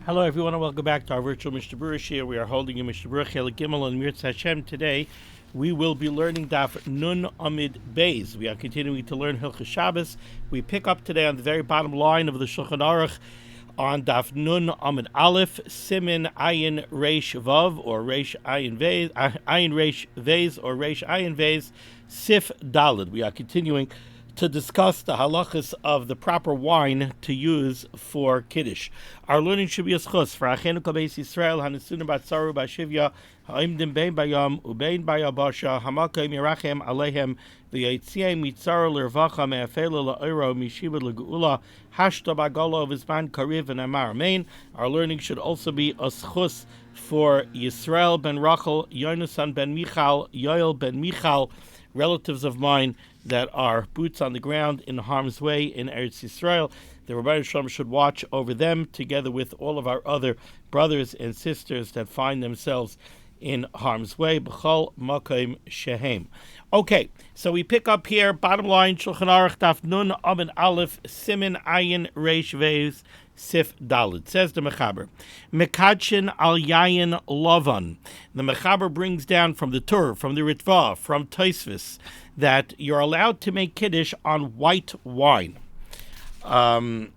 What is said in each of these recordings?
Hello everyone and welcome back to our virtual Mishnah Berurah here. We are holding a Mishnah Berurah Chelik Gimel and Mirz Hashem. Today we will be learning Daf Nun Amid Beis. We are continuing to learn Hilchos Shabbos. We pick up today on the very bottom line of the Shulchan Aruch on Daf Nun Amid Aleph, Siman Ayin Reish Vav or Reish Ayin Vez, Ayin Reish Vez or Reish Ayin Vez, Sif Daled. We are continuing to discuss the halachas of the proper wine to use for Kiddush. Our learning should be a schus for Achenu Kol Beis Yisrael Hanisunim Batzaru Bashivya Ha'imdim Bein Bayam Ubein Bayabasha Hamakom Yerachem Alehem V'Yitziim Mitzaru L'Rvacha Me'afela La'Oiro Mishiva L'Geula Hashta Bagolo V'Zman Kariv and Amar Amen. Our learning should also be a schus for Yisrael ben Rachel, Yonasan ben Michal, Yoel ben Michal, relatives of mine that are boots on the ground in harm's way in Eretz Yisrael. The Rabbi Shalom should watch over them together with all of our other brothers and sisters that find themselves in harm's way. B'chol makom shehem. Okay, so we pick up here, bottom line, Shulchan Aruch Daf Nun Amid Aleph, Siman Ayin Reish Vez, Sif Daled. Says the Mechaber, Mekadshin al Yayin Lavan. The Mechaber brings down from the Torah, from the Ritva, from Tosfos, that you're allowed to make Kiddush on white wine. That's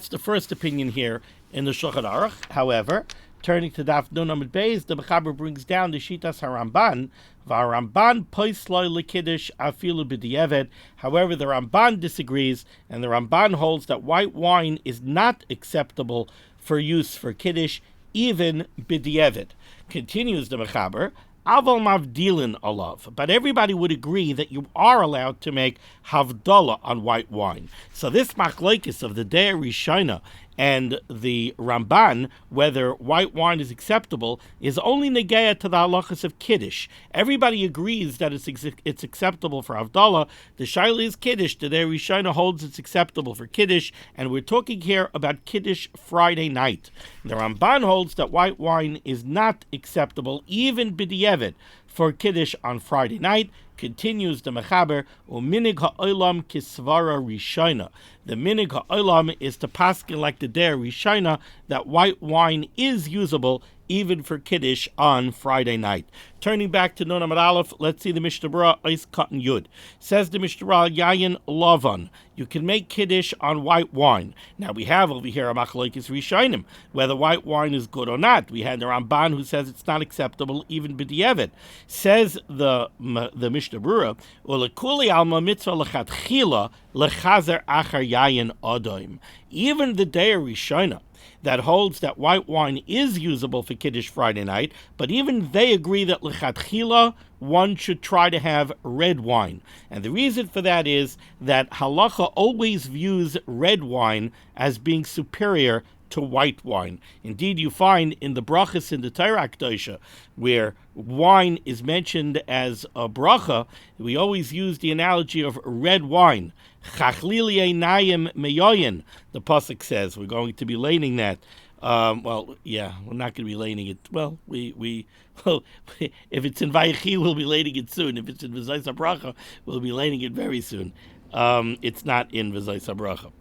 the first opinion here in the Shulchan Aruch. However, turning to Daf Nun Amid Beis, the Mechaber brings down the Shitas HaRamban, V'Ramban poisloi lekiddush afilu b'di'evet. However, the Ramban disagrees, and the Ramban holds that white wine is not acceptable for use for Kiddush, even b'di'evet. Continues the Mechaber, Aval mavdilin alav. But everybody would agree that you are allowed to make havdalah on white wine. So this machlokes of the Dei Rishona and the Ramban, whether white wine is acceptable, is only negaya to the halachas of Kiddush. Everybody agrees that it's acceptable for Havdalah. The Shaila is Kiddush. The Dei Rishona holds it's acceptable for Kiddush, and we're talking here about Kiddush Friday night. The Ramban holds that white wine is not acceptable, even b'di'evet, for Kiddush on Friday night. Continues the Mechaber, u'minig ha'olam kisvara rishona. The minig ha'olam is to paskin like the Dei Rishona that white wine is usable even for Kiddush on Friday night. Turning back to Nun Amid Aleph, let's see the Mishnah Berurah Ois Cotton Yud. Says the Mishnah Berurah Yayin Lavan. You can make Kiddush on white wine. Now we have over here a machlokes rishonim, whether white wine is good or not. We had the Ramban who says it's not acceptable even b'di'evet. Says the Mishnah Berurah, Ulekuli alma mitzvah lechatchila lechazer achar yayin odoim. Even the Dei Rishona that holds that white wine is usable for Kiddush Friday night, but even they agree that lechatchila one should try to have red wine. And the reason for that is that halacha always views red wine as being superior to white wine. Indeed, you find in the brachas in the Torah Kedosha, where wine is mentioned as a bracha, we always use the analogy of red wine. Chachlili einayim meyoyin, the pasuk says. We're going to be laning that. We're not going to be laning it. Well, if it's in Vayechi, we'll be laning it soon. If it's in V'zayis HaBracha, we'll be laning it very soon. It's not in V'zayis HaBracha.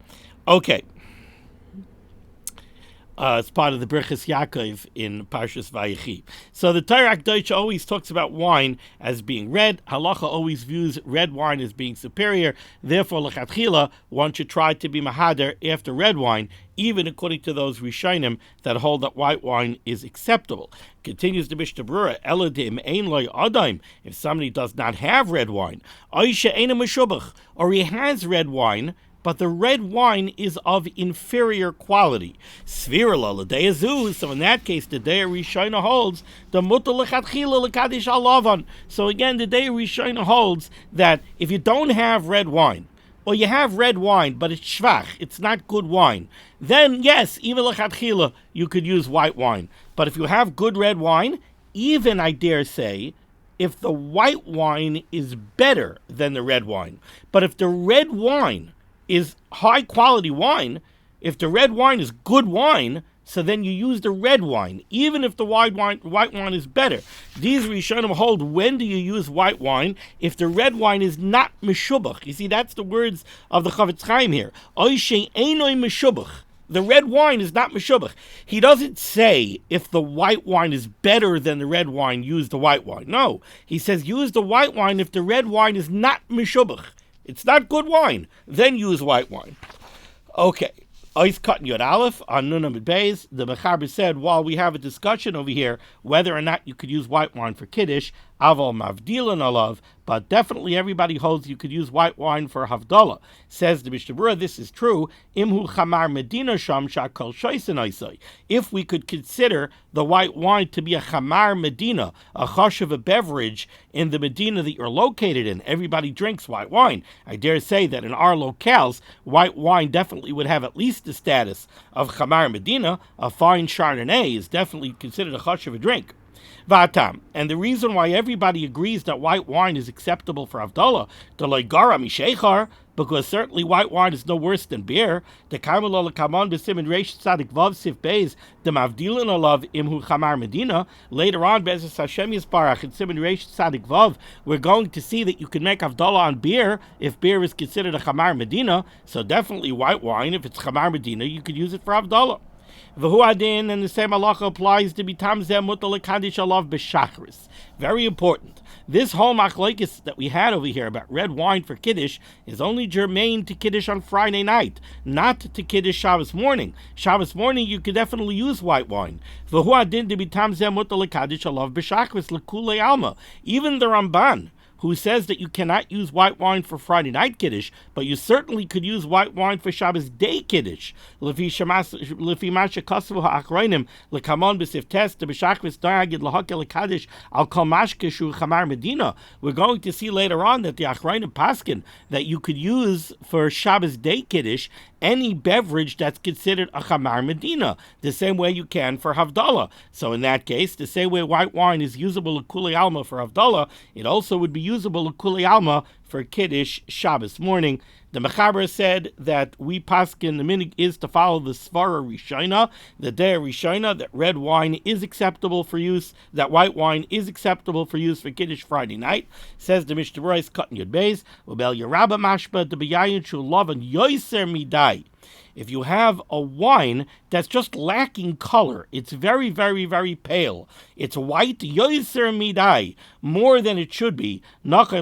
Okay. It's part of the Birchas Yaakov in Parshas Vayechi. So the Torah Kedosha always talks about wine as being red. Halacha always views red wine as being superior. Therefore, lechatchila, one should try to be mahader after red wine, even according to those Rishonim that hold that white wine is acceptable. Continues the Mishnah Berurah, Elodim ein loy adaim, if somebody does not have red wine, oisha eina meshubach, or he has red wine, but the red wine is of inferior quality. Svirala l'deyazu. So in that case, the Dei Rishona holds the mutal lechatchila lekadish alavan. So again, the Dei Rishona holds that if you don't have red wine, or you have red wine, but it's shvach, it's not good wine, then yes, even lechatchila, you could use white wine. But if you have good red wine, even I dare say, if the white wine is better than the red wine, but if the red wine is high quality wine, if the red wine is good wine, so then you use the red wine, even if the white wine is better. These Rishonim hold, when do you use white wine? If the red wine is not meshubach. You see, that's the words of the Chavetz Chaim here. Oishe einoi meshubach. the red wine is not meshubach. He doesn't say if the white wine is better than the red wine, use the white wine. No, he says use the white wine if the red wine is not meshubach. It's not good wine. Then use white wine. Okay. Ois Cut Yod Aleph on Nun Amud Beis. The Mechaber said, while we have a discussion over here whether or not you could use white wine for Kiddush, Aval Mavdilan Alav, but definitely everybody holds you could use white wine for Havdalah. Says the Mishnah Berurah, this is true. Imhu Chamar Medina Sham Shakol Shoisen Oisai. If we could consider the white wine to be a Chamar Medina, a chosh of a beverage in the Medina that you're located in, everybody drinks white wine. I dare say that in our locales, white wine definitely would have at least the status of Chamar Medina. A fine Chardonnay is definitely considered a chosh of a drink. Vatam, and the reason why everybody agrees that white wine is acceptable for Havdalah, the loigara mishechar, because certainly white wine is no worse than beer. The Karmel Kamon b'Siman Reish Tzadik Vav Sif Beis the Mavdilin Alav Imhu Chamar Medina. Later on, Bezos Hashem Yisparach in Siman Reish Tzadik Vav, we're going to see that you can make Havdalah on beer if beer is considered a Chamar Medina. So definitely white wine, if it's Chamar Medina, you could use it for Havdalah. V'hu adin, and the same halacha applies to bitam zeh mutar lekadish alav b'shachris. Very important. This whole machlokes that we had over here about red wine for Kiddush is only germane to Kiddush on Friday night, not to Kiddush Shabbos morning. Shabbos morning you could definitely use white wine. V'hu adin to bitam zeh mutar lekadish alav b'shachris l'kulei alma. Even the Ramban, who says that you cannot use white wine for Friday night Kiddush, but you certainly could use white wine for Shabbos day Kiddush. Lefi masha kasavu ha'achronim lekamon b'sif test the b'shachris da'agid lahakel lekadish al kol mashkeshu chamar medina. We're going to see later on that the achronim paskin that you could use for Shabbos day Kiddush any beverage that's considered a chamar medina, the same way you can for Havdalah. So in that case, the same way white wine is usable l'kulei alma for Havdalah, it also would be usable l'kulei alma for Kiddush Shabbos morning. The Mechaber said that we paskin, the minig is to follow the Svara Rishona, the Dea Rishona, that red wine is acceptable for use, that white wine is acceptable for use for Kiddush Friday night. Says the Mishnah Berurah, Cut Yod Beis, Ubel Yerabba Mashba, the Beyayin Shu Lavan Yoiser Midai. If you have a wine that's just lacking color, it's very, very, very pale, it's white, yoiser midai, more than it should be, then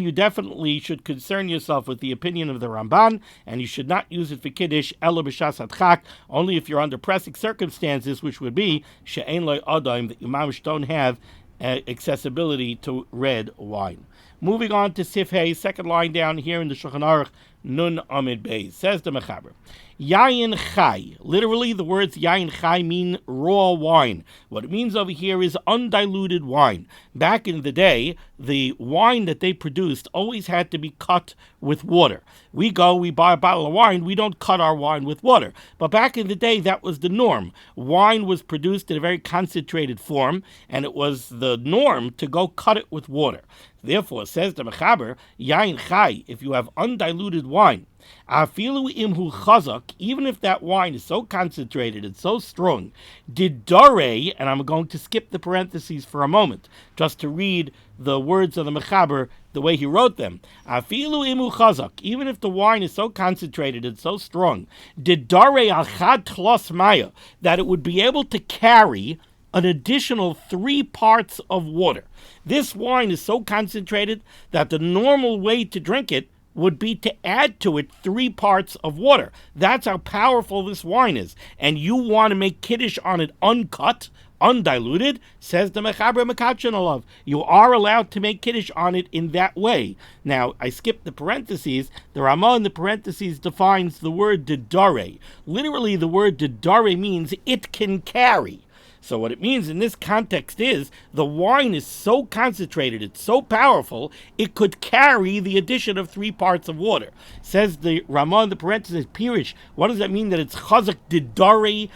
you definitely should concern yourself with the opinion of the Ramban, and you should not use it for Kiddush, ela b'shas hadchak, only if you're under pressing circumstances, which would be she'ein lo adaim, that you mamish don't have accessibility to red wine. Moving on to Sif Hey, second line down here in the Shulchan Aruch, Nun Amud Beis. Says the Mechaber, Yayin Chai. Literally, the words Yayin Chai mean raw wine. What it means over here is undiluted wine. Back in the day, the wine that they produced always had to be cut with water. We buy a bottle of wine, we don't cut our wine with water. But back in the day, that was the norm. Wine was produced in a very concentrated form, and it was the norm to go cut it with water. Therefore, says the Mechaber, Yain Chai, if you have undiluted wine, Afilu imhu chazak, even if that wine is so concentrated and so strong, didare, and I'm going to skip the parentheses for a moment, just to read the words of the Mechaber the way he wrote them. Afilu imu chazak, even if the wine is so concentrated and so strong, didare al chad tlos maya, that it would be able to carry an additional 3 parts of water. This wine is so concentrated that the normal way to drink it would be to add to it 3 parts of water. That's how powerful this wine is. And you want to make Kiddush on it uncut, undiluted, says the Mechaber Mekachin Olav. You are allowed to make Kiddush on it in that way. Now, I skipped the parentheses. The Ramah in the parentheses defines the word didare. Literally, the word didare means it can carry. So what it means in this context is the wine is so concentrated, it's so powerful, it could carry the addition of 3 parts of water. Says the Ramah in the parentheses, Pirish, what does that mean that it's chazak didari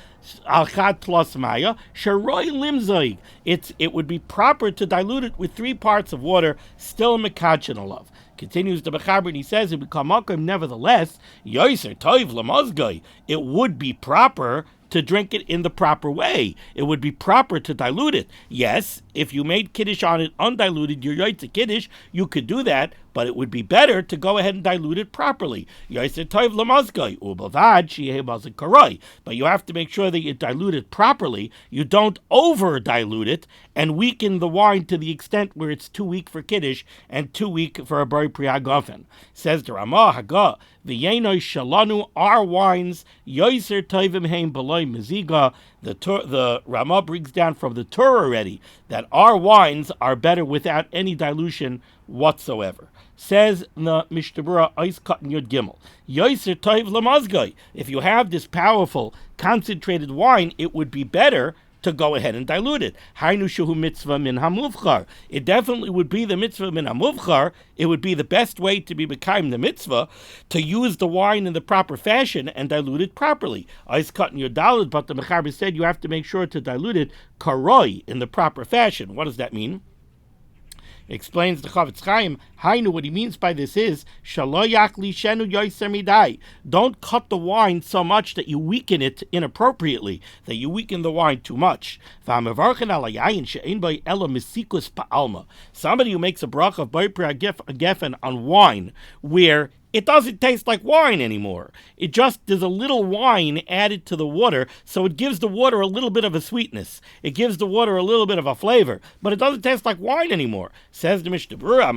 al-chad plus maya? Sharoi limzoig. It would be proper to dilute it with 3 parts of water, still mekachin olav. Continues the Mechaber and he says, nevertheless, yoiser toiv lamazgai, it would be proper to drink it in the proper way. It would be proper to dilute it. Yes, if you made Kiddush on it undiluted, your Yoitza Kiddush, you could do that but it would be better to go ahead and dilute it properly. But you have to make sure that you dilute it properly. You don't over dilute it and weaken the wine to the extent where it's too weak for Kiddush and too weak for a Bari Priya Gofen. Says the Ramah Haga, V'yenoi shalanu, our wines, yoiser toivim heim beloy meziga. The Ramah brings down from the Torah already that our wines are better without any dilution whatsoever. Says the Mishnah Berurah, Ois Katan Yud Gimel, yoiser toiv lamazgai. If you have this powerful, concentrated wine, it would be better to go ahead and dilute it. Hainu shehu mitzvah min hamuvchar. It definitely would be the mitzvah min hamuvchar. It would be the best way to be mekayim the mitzvah, to use the wine in the proper fashion and dilute it properly. Ice cut in your dalid, but the Mechaber said you have to make sure to dilute it karoi, in the proper fashion. What does that mean? Explains the Chavetz Chaim, Hainu, what he means by this is, Shalo yakli shenu yoiser midai. Don't cut the wine so much that you weaken it inappropriately, that you weaken the wine too much. Somebody who makes a bracha of Bari Priya Gefen on wine, where it doesn't taste like wine anymore. There's a little wine added to the water, so it gives the water a little bit of a sweetness. It gives the water a little bit of a flavor, but it doesn't taste like wine anymore. Says the Mishnah Berurah,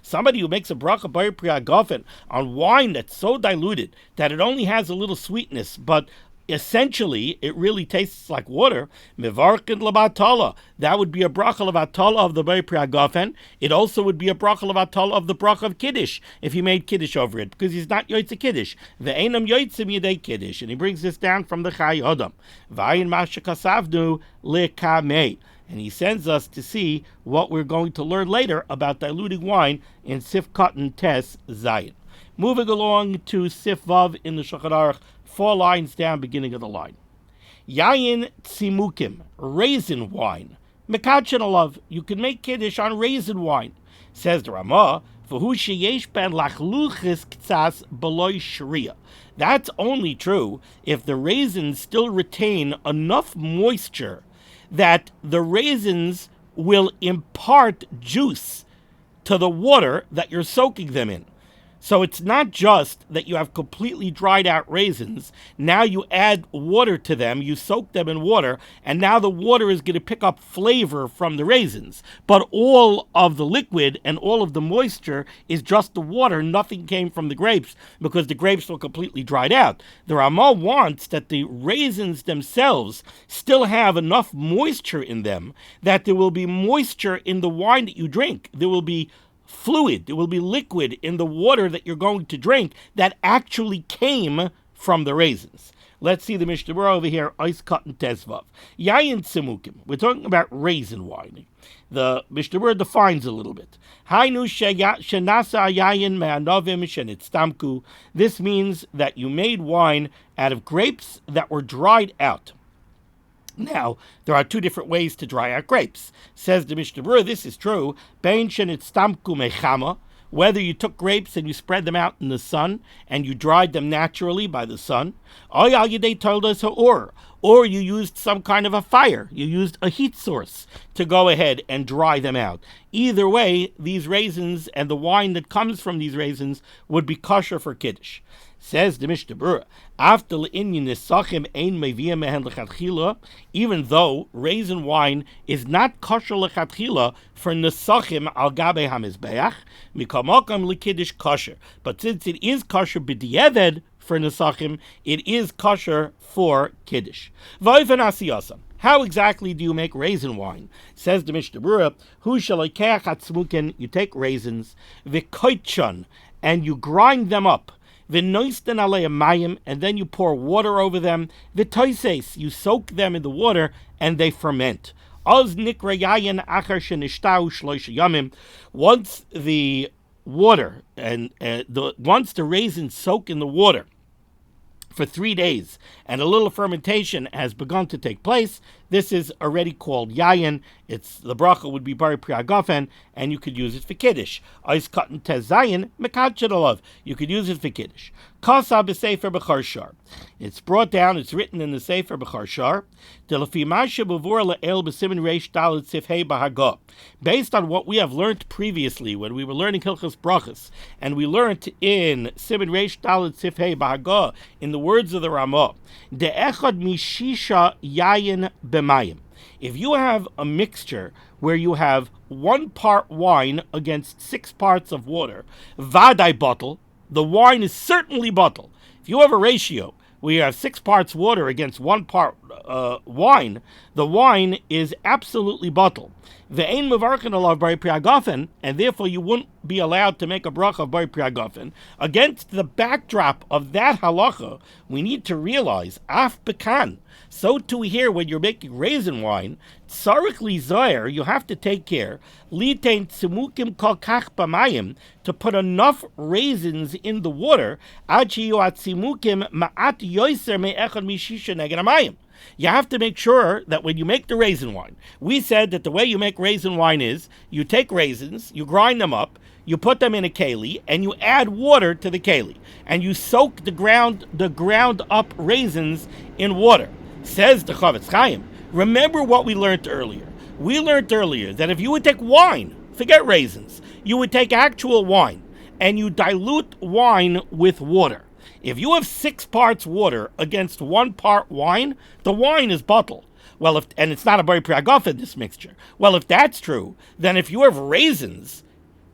somebody who makes a bracha Bari Priya Gofen on wine that's so diluted that it only has a little sweetness, but essentially it really tastes like water, mevarkin labatala. That would be a bracha labatala of the Bari Priya Gofen. It also would be a bracha labatala of the bracha of Kiddush, if he made Kiddush over it, because he's not Yoitze Kiddush. Ve'enam Yoitzim Yedei Kiddush. And he brings this down from the Chai Odom. V'ayin masha kasavnu lekamei. And he sends us to see what we're going to learn later about diluting wine in Sif Katan Tes Zayin. Moving along to Sif Vav in the Shulchan Aruch, 4 lines down, beginning of the line. Yayin tzimukim, raisin wine. Mekachin alav, you can make Kiddush on raisin wine. Says the Ramah, v'hu sheyesh ben lachluchis ktsas beloy shria. That's only true if the raisins still retain enough moisture that the raisins will impart juice to the water that you're soaking them in. So it's not just that you have completely dried out raisins. Now you add water to them, you soak them in water, and now the water is going to pick up flavor from the raisins. But all of the liquid and all of the moisture is just the water. Nothing came from the grapes because the grapes were completely dried out. The Ramah wants that the raisins themselves still have enough moisture in them that there will be moisture in the wine that you drink. There will be fluid, there will be liquid in the water that you're going to drink that actually came from the raisins. Let's see the Mishnah Berurah over here, Ois Katan Tezvav. Yayin Tzimukim, we're talking about raisin wine. The Mishnah Berurah defines a little bit. Hainu shenasa yayin me'anovim shenitztamku. This means that you made wine out of grapes that were dried out. Now, there are 2 different ways to dry out grapes. Says the Mishnah Berurah, this is true. Bein shenitztamku mechama, whether you took grapes and you spread them out in the sun and you dried them naturally by the sun, or you used some kind of a fire, you used a heat source to go ahead and dry them out. Either way, these raisins and the wine that comes from these raisins would be kosher for Kiddush. Says the Mishnah Berurah, even though raisin wine is not kosher lechatchila for nesachim al gabe hamizbeach, mikamakam lekiddush kosher. But since it is kosher b'diavad for nesachim, it is kosher for kiddush. V'ofen asiyasam. How exactly do you make raisin wine? Says the Mishnah Berurah, hu shaloikeach atzmuken, you take raisins, v'koitchon, and you grind them up. V'noisten aleim mayim, and then you pour water over them. V'toises, you soak them in the water, and they ferment. Oz nikra yayin achar shenishtau shloisha yamim. Once the water and once the raisins soak in the water for 3 days, and a little fermentation has begun to take place, this is already called yayin. The bracha would be bari priagafen, and you could use it for kiddush. Ois katan tezayin mekadshid alav. You could use it for kiddush. Kasa b'sefer b'char shar. It's brought down. It's written in the sefer b'char shar. Delafi masha b'vur le'el b'simin reish dalet sifhei b'haga. Based on what we have learned previously when we were learning Hilchos Brachos, and we learned in Siman Reish Dalet Sifhei B'Haga in the words of the Ramah, de'echad mishisha yayin b'mayim. If you have a mixture where you have 1 part wine against 6 parts of water, vadai bottle, the wine is certainly bottle. If you have a ratio where you have 6 parts water against 1 part wine, the wine is absolutely bottle. Ve'ein mevarchen alav bari priagafen, and therefore you wouldn't be allowed to make a bracha of bari priagafen. Against the backdrop of that halacha, we need to realize, af bekan, so too here when you're making raisin wine, tzarich li zoyer, you have to take care, litein tzimukim kol kach b'mayim, to put enough raisins in the water, ad sheyu atzimukim ma'at yoiser me'echad mishisha neged hamayim. You have to make sure that when you make the raisin wine, we said that the way you make raisin wine is you take raisins, you grind them up, you put them in a keli, and you add water to the keli, and you soak the ground up raisins in water. Says the Chavetz Chaim. Remember what we learned earlier. We learned earlier that if you would take wine, forget raisins, you would take actual wine, and you dilute wine with water. If you have 6 parts water against 1 part wine, the wine is bottled. Well, and it's not a bari priagafen, this mixture. Well, if that's true, then if you have raisins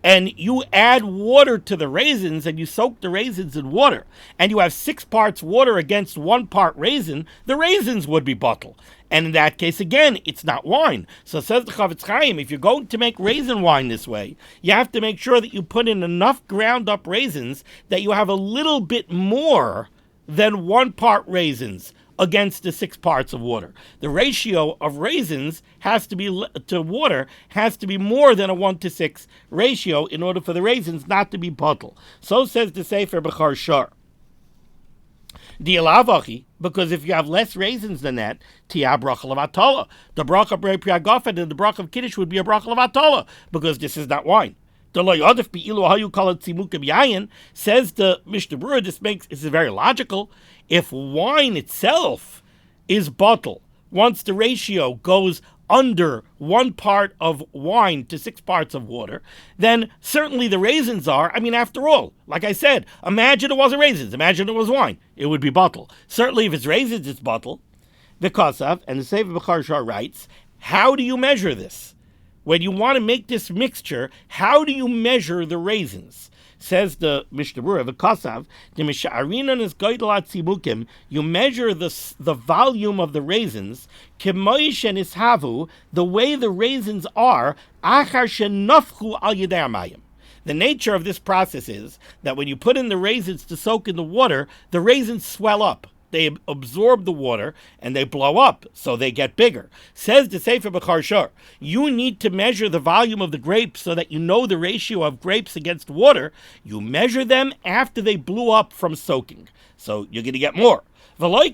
and you add water to the raisins and you soak the raisins in water, and you have 6 parts water against 1 part raisin, the raisins would be bottled. And in that case, again, it's not wine. So says the Chavetz Chaim, if you're going to make raisin wine this way, you have to make sure that you put in enough ground up raisins that you have a little bit more than 1 part raisins against the 6 parts of water. The ratio of raisins has to be to water has to be more than a 1-to-6 ratio in order for the raisins not to be bottled. So says the Sefer B'char Shar. Because if you have less raisins than that, tia bracha of HaTorah. The bracha of priagafen and the bracha of kiddush would be a bracha of HaTorah, because this is not wine. Says the Mishnah Berurah, this is very logical. If wine itself is bottled, once the ratio goes under 1 part of wine to 6 parts of water, then certainly the raisins are, after all, like I said, imagine it wasn't raisins, imagine it was wine, it would be bottled. Certainly if it's raisins, it's bottled. The Kosav, and the Sefer B'char Shar writes, how do you measure this? When you want to make this mixture, how do you measure the raisins? Says the Mishnah Berurah, the Kosav, the Misha'arinan is goydel atzimukim. You measure the volume of the raisins, kemoish and ishavu, the way the raisins are, achar shenafchu al yedei hamayim. The nature of this process is that when you put in the raisins to soak in the water, the raisins swell up. They absorb the water and they blow up, so they get bigger. Says the Sefer B'char Shar, you need to measure the volume of the grapes so that you know the ratio of grapes against water. You measure them after they blew up from soaking, so you're going to get more. You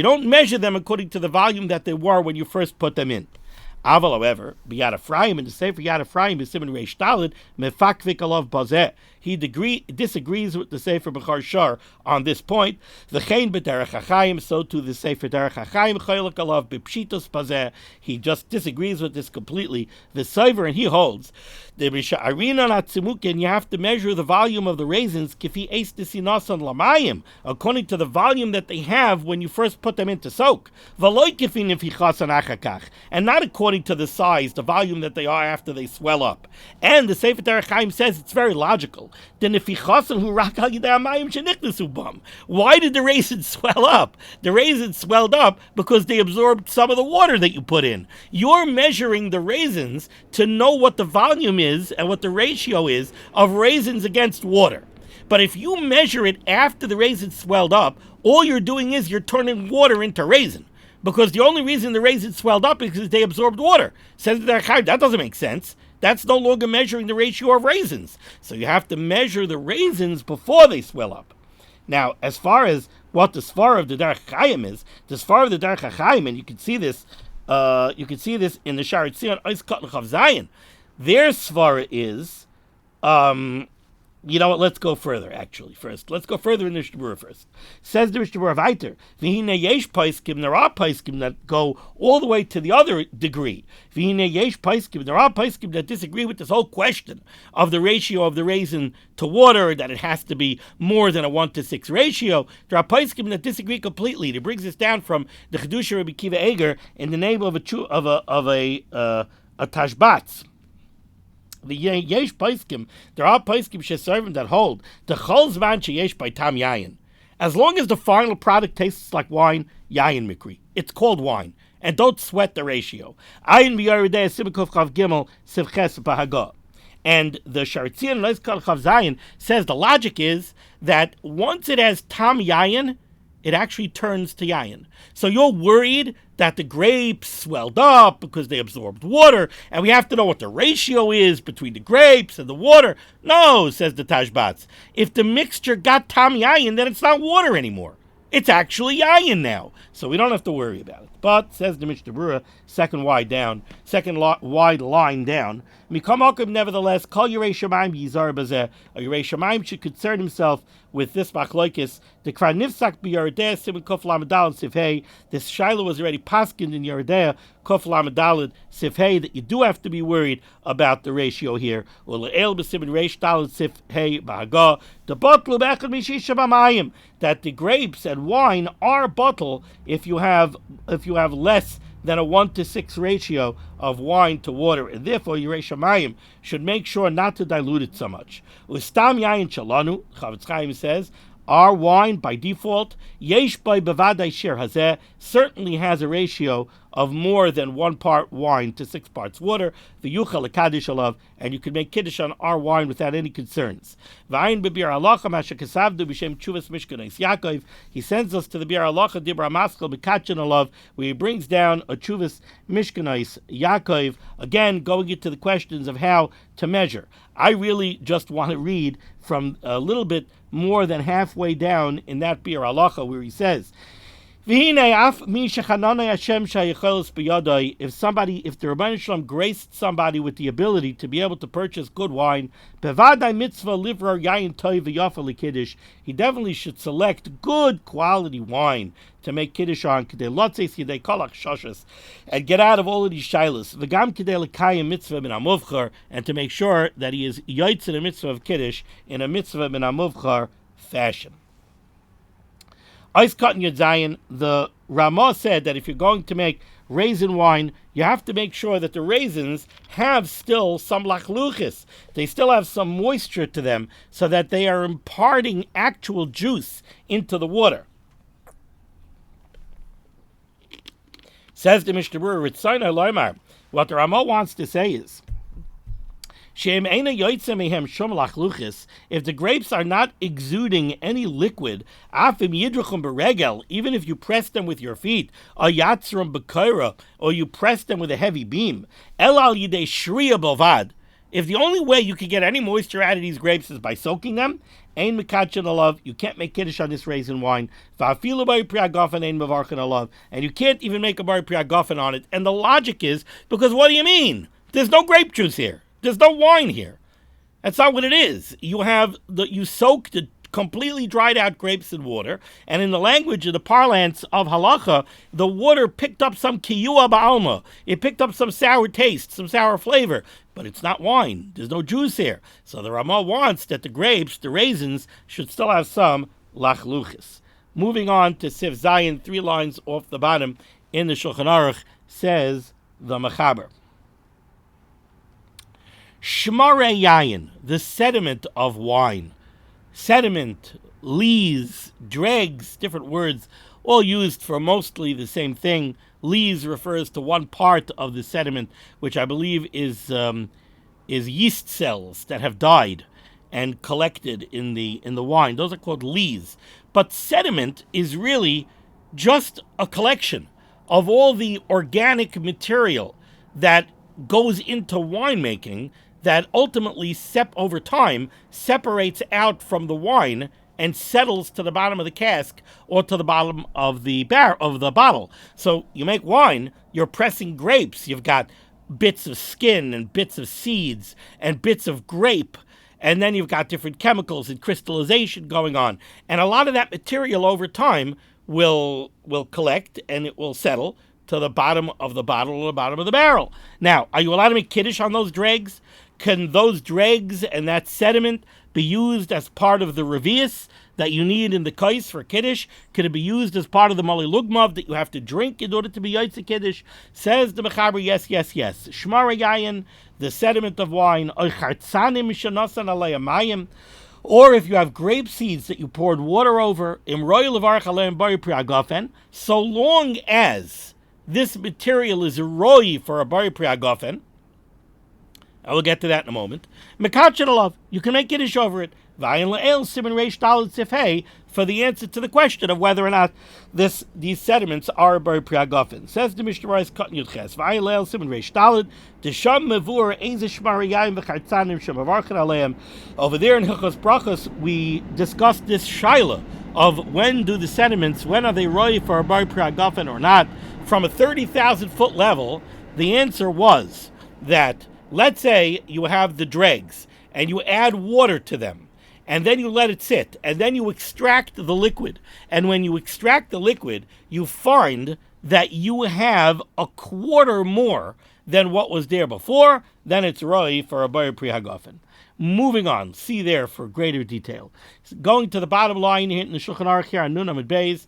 don't measure them according to the volume that they were when you first put them in. Aval, however, B'Yad Ephraim, in the Sefer Yad Ephraim, is Siman Reish Daled, mefakvik alav bazeh. He disagrees with the Sefer B'char Shar on this point. V'chein b'derech HaChaim, so too the Sefer Derech HaChaim cholek alav b'pshitos bazeh. He just disagrees with this completely. The Sefer, and he holds the Misha'arinan atzimukin, you have to measure the volume of the raisins kifi eis desinasan lamayim, according to the volume that they have when you first put them into soak. V'loy kifi nefichasan achakach, and not according to the size, the volume that they are after they swell up. And the Sefer Derech Chaim says it's very logical. Why did the raisins swell up? The raisins swelled up because they absorbed some of the water that you put in. You're measuring the raisins to know what the volume is and what the ratio is of raisins against water. But if you measure it after the raisins swelled up, all you're doing is you're turning water into raisin. Because the only reason the raisins swelled up is because they absorbed water. Says that doesn't make sense. That's no longer measuring the ratio of raisins. So you have to measure the raisins before they swell up. Now, as far as what the Svar of the Derech Chaim is. The Svar of the Derech Chaim, and you can see this in the Sharet Zion Ois Katan Chav Zayin. Their Svar is, you know what? Let's go further. Actually, first, let's go further in the Mishnah Berurah first. Says the Mishnah Berurah Vayter, V'hine yesh paiskim, there are paiskim that go all the way to the other degree. V'hine yesh paiskim, there are paiskim that disagree with this whole question of the ratio of the raisin to water, that it has to be more than a 1-to-6 ratio. There are paiskim that disagree completely. It brings us down from the Chedusha Rabbi Kiva Eger in the name of a tashbatz. The yesh paiskim, there are paiskim sheservim that hold the chol zman sheyesh by tam yayin. As long as the final product tastes like wine, yayin mikri, it's called wine, and don't sweat the ratio. Ayin biyaridei simikov chav gimel sivches b'haga. And the Sharetzian Leiskal Chav Zayin says the logic is that once it has tam yayin, it actually turns to yayin. So you're worried that the grapes swelled up because they absorbed water, and we have to know what the ratio is between the grapes and the water. No, says the Tashbatz. If the mixture got tam yayin, then it's not water anymore. It's actually yayin now. So we don't have to worry about it. But, says the Mishnah Berurah, second wide line down, Mikamokim, nevertheless, Kol Yerei Shamayim Yizar Bazeh, a Yerei Shamayim should concern himself with this machlokes. The Kvar Nifsak B'Yeridea Siman Kof Lamadal Sifhei. This Shiloh was already paskined in Yeridea Kof Lamadal Sifhei, that you do have to be worried about the ratio here. Ule'el B'Siman Reish Dalad Sifhei B'Haga. The bottle B'Echad Mishisha B'Mayim, that the grapes and wine are bottle if you have less than a 1-to-6 ratio of wine to water, and therefore Yerei Shamayim should make sure not to dilute it so much. Ustam yayin shalanu, Chavetz Chaim says, our wine by default, yesh by bevadai shir hazeh, certainly has a ratio of more than 1 part wine to 6 parts water. V'yuchal lekadish alav, and you can make kiddush on our wine without any concerns. V'ayin b'bir halacha masha kasavdu b'shem tshuvas mishkanais Yaakov. He sends us to the bir halacha dibra maskal b'kachin alav, where he brings down a tshuvas mishkanais Yaakov. Again, going into the questions of how to measure. I really just want to read from a little bit more than halfway down in that bir halacha where he says, if the Rebbeinu Shalom graced somebody with the ability to be able to purchase good wine, he definitely should select good quality wine to make kiddush on, and get out of all of these shilas, and to make sure that he is yoytz in a mitzvah of kiddush in a mitzvah min hamuvchar fashion. The Ramah said that if you're going to make raisin wine, you have to make sure that the raisins have still some lachluchis. They still have some moisture to them so that they are imparting actual juice into the water. Says the Mishnah Berurah, what the Ramah wants to say is, if the grapes are not exuding any liquid, even if you press them with your feet, or you press them with a heavy beam, if the only way you can get any moisture out of these grapes is by soaking them, you can't make kiddush on this raisin wine, and you can't even make a bar priyagofen on it. And the logic is, because what do you mean? There's no grape juice here. There's no wine here. That's not what it is. You soak the completely dried out grapes in water, and in the language of the parlance of halacha, the water picked up some kiyua ba'alma. It picked up some sour taste, some sour flavor, but it's not wine. There's no juice here. So the Ramah wants that the grapes, the raisins, should still have some lachluchis. Moving on to Sif Zayin, 3 lines off the bottom in the Shulchan Aruch, says the Mechaber. Shmarei yayin, the sediment of wine. Sediment, lees, dregs, different words, all used for mostly the same thing. Lees refers to one part of the sediment, which I believe is yeast cells that have died and collected in the wine. Those are called lees. But sediment is really just a collection of all the organic material that goes into winemaking, that ultimately, over time, separates out from the wine and settles to the bottom of the cask or to the bottom of the bottle. So you make wine, you're pressing grapes. You've got bits of skin and bits of seeds and bits of grape, and then you've got different chemicals and crystallization going on. And a lot of that material over time will collect and it will settle to the bottom of the bottle or the bottom of the barrel. Now, are you allowed to make kiddush on those dregs? Can those dregs and that sediment be used as part of the revius that you need in the kais for kiddush? Could it be used as part of the mali lugmav that you have to drink in order to be yaitze kiddush? Says the mechaber, yes. Shmara yayin, the sediment of wine, or if you have grape seeds that you poured water over, so long as this material is a roi for a bari priagofen, I will get to that in a moment. Mekachin alav, you can make kiddush over it. Vayin le'el siman reish daled sifhei, for the answer to the question of whether or not these sediments are bari priagofen. Says the Mishnah Berurah Katan Yudches. Vayin le'el siman reish daled desham mevur ein zeshmar yayin v'chartzanim shemavarchin aleim. Over there in Hilchos Brachos, we discussed this shaila of when are they roi for a bari priagofen or not. From a 30,000 foot level, the answer was that, let's say you have the dregs and you add water to them and then you let it sit and then you extract the liquid. And when you extract the liquid, you find that you have a quarter more than what was there before, then it's roi for a bari priagofen. Moving on, see there for greater detail. Going to the bottom line here in the Shulchan Aruch here on Nun Amud Beis,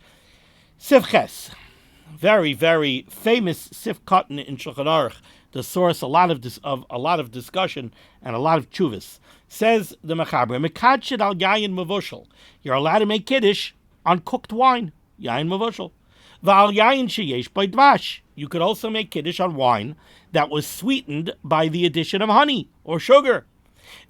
Sivches. Very, very famous Sif Katan in Shulchan Aruch, the source a lot of discussion and a lot of tshuvas. Says the mechaber, mekadshid al yayin mavushal. You're allowed to make kiddush on cooked wine, yayin mavushal. V'al yayin sheyesh by dvash. You could also make kiddush on wine that was sweetened by the addition of honey or sugar.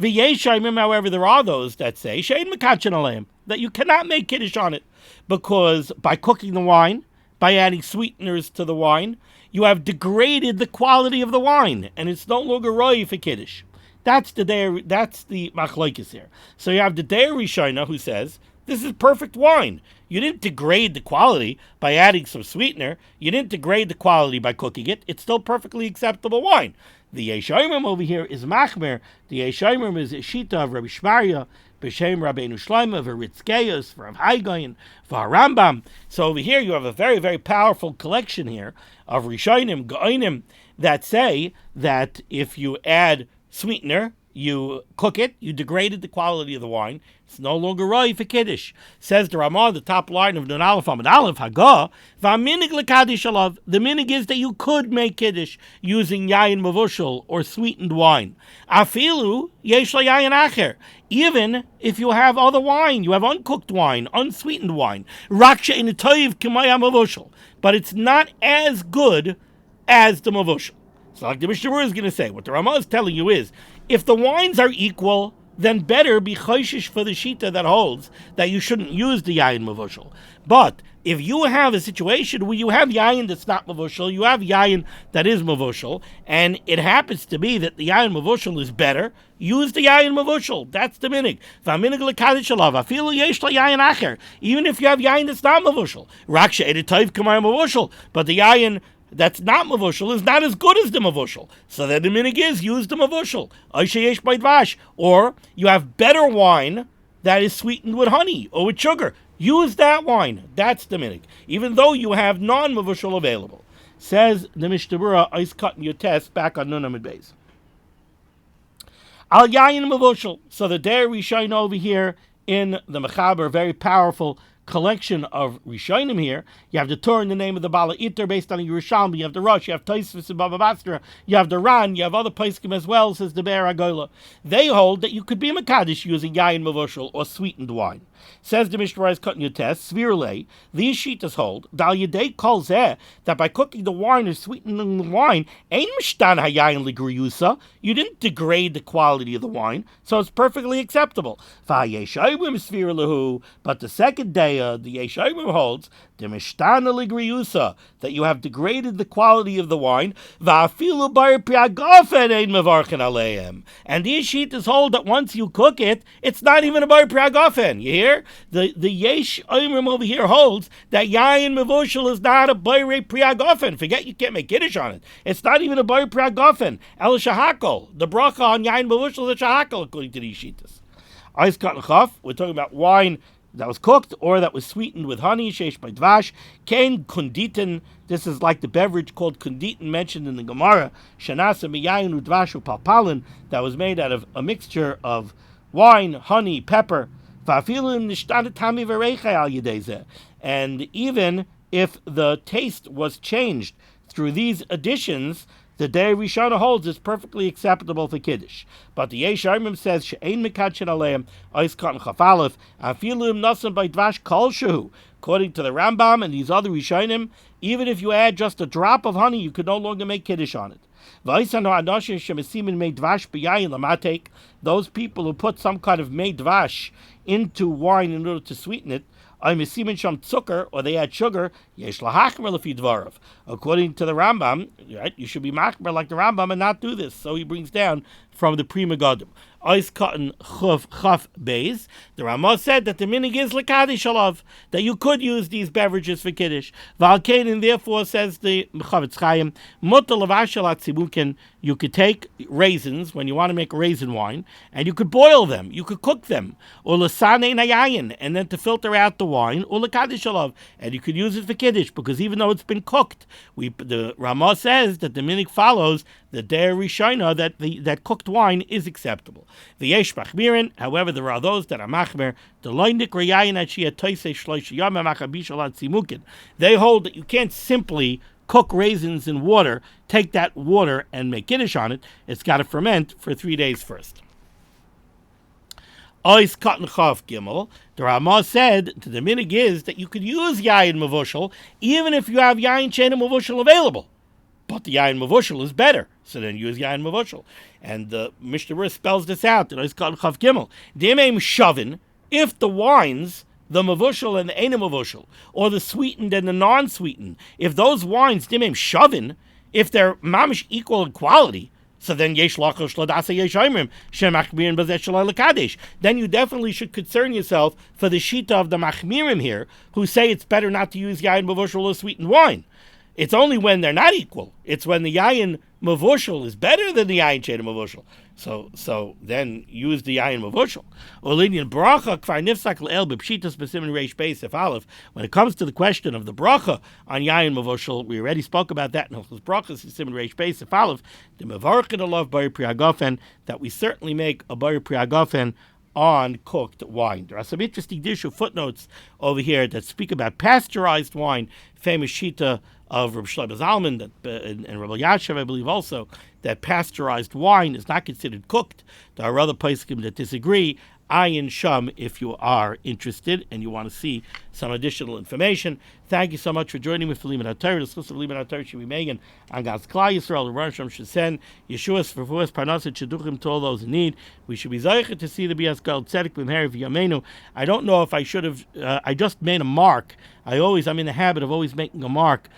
V'yeshayim, however, there are those that say shein mekadshid aleim, that you cannot make kiddush on it because by cooking the wine, by adding sweeteners to the wine, you have degraded the quality of the wine, and it's no longer roi for kiddush. That's the machlokes here. So you have the Dei Rishona who says, this is perfect wine. You didn't degrade the quality by adding some sweetener. You didn't degrade the quality by cooking it. It's still perfectly acceptable wine. The Yeshayimim over here is machmer. The Yeshayimim is a shita of Rabbi Shmaria, B'Shem Rabbeinu Shlomo, V'Ritzkeus, Rav Haigayin, V'Rambam. So over here you have a very, very powerful collection here of Rishonim, Gaonim, that say that if you add sweetener, you cook it, you degraded the quality of the wine, it's no longer roi for kiddush. Says the Ramah, the top line of Nun Aleph Amud Aleph, Hagah, v'aminig lekadish alav. The minig is that you could make kiddush using yayin mavushal or sweetened wine. Afilu yesh la yayin acher. Even if you have other wine, you have uncooked wine, unsweetened wine. Raksha in toiv k'maya mavushal. But it's not as good as the mavushal. So like the Mishnah Berurah is going to say, what the Ramah is telling you is, if the wines are equal, then better be choishish for the shita that holds that you shouldn't use the yayin mavushal. But if you have a situation where you have yayin that's not mavushal, you have yayin that is mavushal, and it happens to be that the yayin mavushal is better, use the yayin mavushal. That's the minig. V'aminig lekadish alav. Afilu yesh la yayin acher. Even if you have yayin that's not mavushal. Raksha editoiv k'mayim mavushal. But the yayin that's not mavushal is not as good as the mavushal. So then the minig is use the mavushal. Oishayesh by dvash. Or you have better wine that is sweetened with honey or with sugar. Use that wine. That's the minig. Even though you have non-mavushal available. Says the Mishnah Berurah, Eis Katan Yudches, back on Nun Amud Beis. Al yayin mavushal. So the Dei Rishona over here in the Mechaber, very powerful collection of Rishonim here. You have the Torah in the name of the Bala Iter based on a Yerushalmi. You have the Rosh, you have Tosfos and Baba Basra, you have the Ran, you have other Poskim as well, says the Be'er Agola. They hold that you could be Makadish using Yayin Mavushal or sweetened wine. Says the Mishnah Berurah Katan Yudches, Svirle, these shitas hold, Dal Yedei Kol Zeh, that by cooking the wine or sweetening the wine, Ein Mishtan HaYayin Ligriyusa, you didn't degrade the quality of the wine, so it's perfectly acceptable. V'Yeshayim Svirlehu, but the second day, the Yeshayim holds, the Mishtana Ligriyusa, that you have degraded the quality of the wine, V'Afilu Bar Priagofen Ein Mevarchen Aleim. And these shitas hold that once you cook it, it's not even a Bar Priagofen, you hear? here, the Yesh Oimrim over here holds that Yayin Mevushal is not a Boire Priagofen. Forget you can't make Kiddush on it. It's not even a Boire Priagofen. El Shahakol. The bracha on Yayin Mevushal is a Shahakol, according to these Shitas. Eis Katan Chaf, we're talking about wine that was cooked or that was sweetened with honey, sheish by dvash, kein kunditin. This is like the beverage called kunditin mentioned in the Gemara, shanasa miyayin udvashu palpalin, that was made out of a mixture of wine, honey, pepper. And even if the taste was changed through these additions, the day Rishona holds is perfectly acceptable for Kiddush. But the Yesh Armim says, She'ein mekadshin aleim, ois katan chaf aleph, afilu im nasan by dvash kol shehu. According to the Rambam and these other Rishonim, even if you add just a drop of honey, you could no longer make Kiddush on it. Those people who put some kind of made dvash into wine in order to sweeten it, or they add sugar, according to the Rambam, right? You should be machmer like the Rambam and not do this. So he brings down from the Pri Megadim. Ois Katan Chaf Beis. The Ramah said that the minig is lekadish alav, that you could use these beverages for kiddush. Valkein, therefore, says the Chavetz Chaim, mutar lavashel atzimukin. You could take raisins when you want to make raisin wine, and you could boil them, you could cook them, or l'sanei nayayin, and then to filter out the wine, or lekadish alav, and you could use it for kiddush because even though it's been cooked, the Ramah says that the minig follows the der rishona that cooked wine is acceptable. The yesh machmirin, however, there are those that are machmer. The loindik rayayin atshia toisei shloish yom machabishal atzimukin. They hold that you can't simply cook raisins in water, take that water and make kiddush on it. It's got to ferment for 3 days first. Ois Katan Chaf Gimel. The Ramah said to the minig is that you could use yayin mevushal even if you have yayin she'eino mevushal available. But the yayin mevushal is better, so then use yayin mevushal. And the Mishnah Berurah spells this out. It's called Chav Gimel. Dimeim shavin. If the wines, the mevushal and the eino mevushal, or the sweetened and the non-sweetened, if those wines dimeim shavin, if they're mamish equal in quality, so then yesh lachos ladasa yesh oimrim shemachmirin bazeh shalai lekadesh. Then you definitely should concern yourself for the shita of the machmirim here, who say it's better not to use yayin mevushal or sweetened wine. It's only when they're not equal. It's when the yayin mevushal is better than the yayin she'eino mevushal. So then use the yayin mevushal. Olinian bracha kvar nifsak le'el b'pshitas b'simin reish beis if aleph. When it comes to the question of the bracha on yayin mevushal, we already spoke about that in Hilchos Brachas b'simin reish beis if aleph. The mevarchin alav bar priagofen, that we certainly make a bar priagofen on cooked wine. There are some interesting Dirshu footnotes over here that speak about pasteurized wine, famous shita of Reb Shlomo Zalman and Reb Yashav, I believe also, that pasteurized wine is not considered cooked. There are other poskim that disagree. Ayin Sham, if you are interested and you want to see some additional information. Thank you so much for joining me for limud HaTorah. The schus of limud HaTorah should be megan on God's Klal Yisrael. The Rosh Hashanah should send Yeshua's Vervuas Parnaset Sheduchim to all those in need. We should be zeicher to see the Bias Gold Tzedek B'mheri V'Yameinu. I don't know if I should have. I just made a mark. I'm in the habit of always making a mark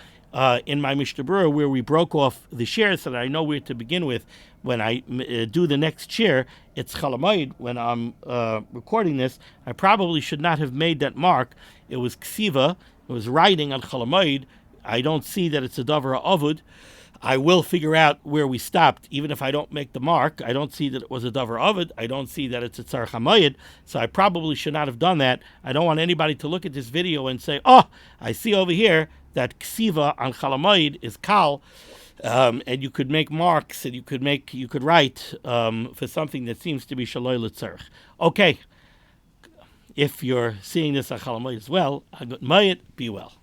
in my Mishnah Berurah where we broke off the share so that I know where to begin with when I do the next share. It's Chalamayid when I'm recording this. I probably should not have made that mark. It was Ksiva. It was writing on Chalamayid. I don't see that it's a Davar Avud. I will figure out where we stopped, even if I don't make the mark. I don't see that it was a Davar Avud. I don't see that it's a Tzar Chamayid, so I probably should not have done that. I don't want anybody to look at this video and say, oh, I see over here that Ksiva on Chalamayid is Kal, and you could make marks, and you could write for something that seems to be Shaloi L'Tzarech. Okay, if you're seeing this on Chalamayid as well, be well.